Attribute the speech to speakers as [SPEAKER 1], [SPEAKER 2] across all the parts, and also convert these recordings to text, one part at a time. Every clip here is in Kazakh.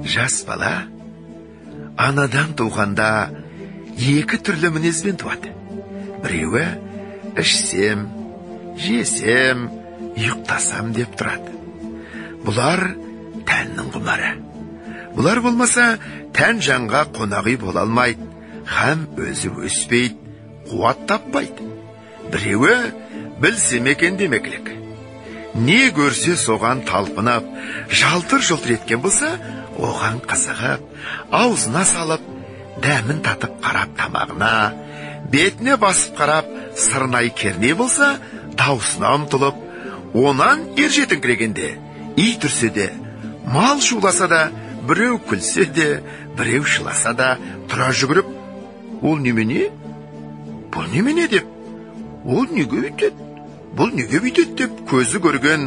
[SPEAKER 1] Жас бала анадан туғанда екі түрлі мінезбен туады. Біреуі ішсем, жесем, ұйықтасам деп тұрады. Бұлар тәннің құмары. Бұлар болмаса тән жанға қонағы бола алмайды, һәм өзі өспейді, қуат таппайды. Біреуі білсем екен демекілік. Не көрсе соған талпынып, жалтыр-жұлтыр еткен болса, оған қызығып, аузына салып, дәмін татып қарап тамағына, бетіне басып қарап, сырнай керне болса, даусына ұмтылып, онан ержетіңкірегенде, үй түрсе де, мал шуласа да, біреу күлсе де, біреу шыласа да, тұра жүгіріп, ол немене? Бұл немене деп, ол неге өйтеді? Бұл неге бүйтеді деп көзі көрген,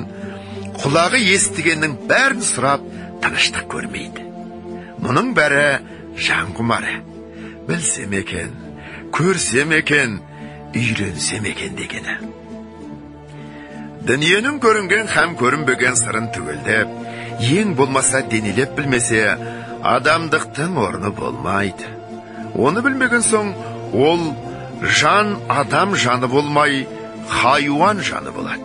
[SPEAKER 1] құлағы естігеннің бәрін сұрап, тыныштық көрмейді. Мұның бәрі жан құмары. Білсем екен, көрсем екен, үйренсем екен дегені. Дүниенің көрінген һәм көрінбеген сырын түгелдеп, ең болмаса денелеп білмесе, адамдықтың орны болмайды. Оны білмеген соң, ол жан адам жаны болмай, хайуан жаны болады.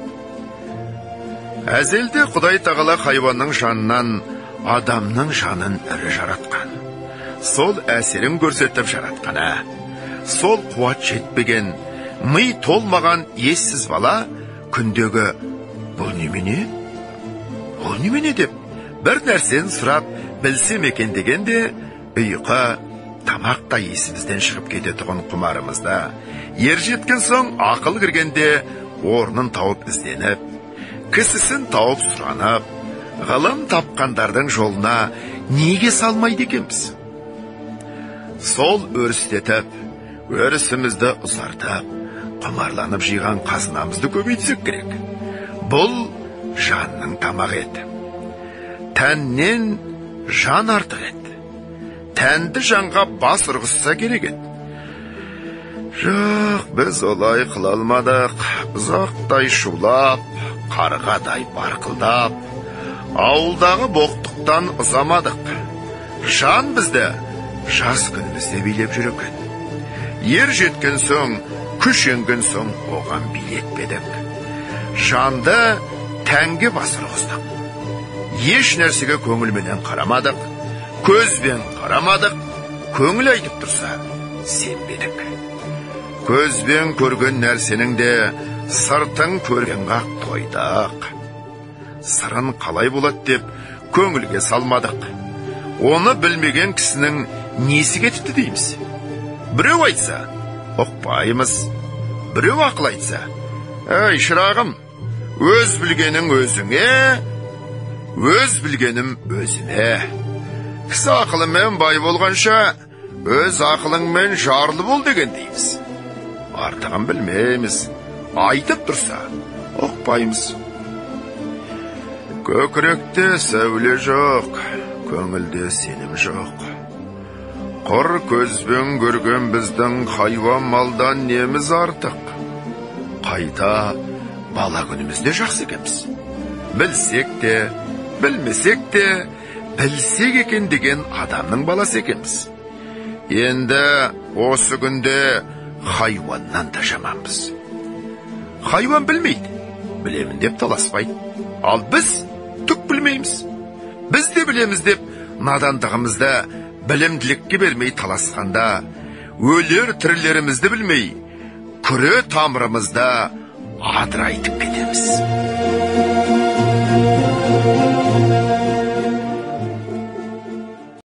[SPEAKER 1] Әзелде Құдай тағала хайуанның жанынан адамның жанын ірі жаратқан. Сол әсерін көрсетіп жаратқаны. Сол қуат жетпеген, ми толмаған ессіз бала күндегі бұл немене? Ол немене деп бір нәрсен сұрап білсем екен дегенде ұйқы, тамақта есімізден шығып кететұғын құмарымызда. Ер жеткен соң ақыл кіргенде орнын тауып ізденіп, кісісін тауып сұранып, ғылым тапқандардың жолына неге салмайды екенбіз? Сол өрістетіп, өрісімізді ұзартып, құмарланып жиған қазынамызды көбейтсек керек. Бұл жанның тамағы еді. Тәннен жан артық еді. Тәнді жанға бас ұрғызса керек еді. Жоқ, біз олай қыла алмадық. Ұзақтай шулап, қарғадай барқылдап, ауылдағы боқтықтан ұзамадық. Жан бізді жас күнімізде билеп жүр екен. Ер жеткен соң, күш енген соң оған билетпедік. Жанды тәнге бас ұрғыздық. Еш нәрсеге көңілменен қарамадық, көзбен қарамадық, көңіл айтып тұрса, сенбедік. Көзбен көрген нәрсенің де сыртын көргенге тойдық. Сырын қалай болады деп көңілге салмадық. Оны білмеген кісінің несі кетіпті дейміз. Біреу айтса, ұқпаймыз. Біреу ақыл айтса, әй шырағым, өз білгенің өзіңе, өз білгенім өзіме. Кісі ақылымен бай болғанша, өз ақылыңмен жарлы бол деген дейміз. Артығын білмейміз, айтып тұрса, ұқпаймыз. Көкіректе сәуле жоқ, көңілде сенім жоқ. Құр көзбен көрген біздің хайуан малдан неміз артық. Қайта бала күнімізде жақсы екенбіз. Білсек те, білмесек те, білсек екен деген адамның баласы екенбіз. Енді осы күнде хайуаннан да жаманбыз. Хайуан білмейді, білемін деп таласпайды. Ал біз түк білмейміз. Біз де білеміз деп надандығымызды білімділікке бермей таласқанда, өлер тірілерімізді білмей, күре тамырымызда адырайтып кетеміз.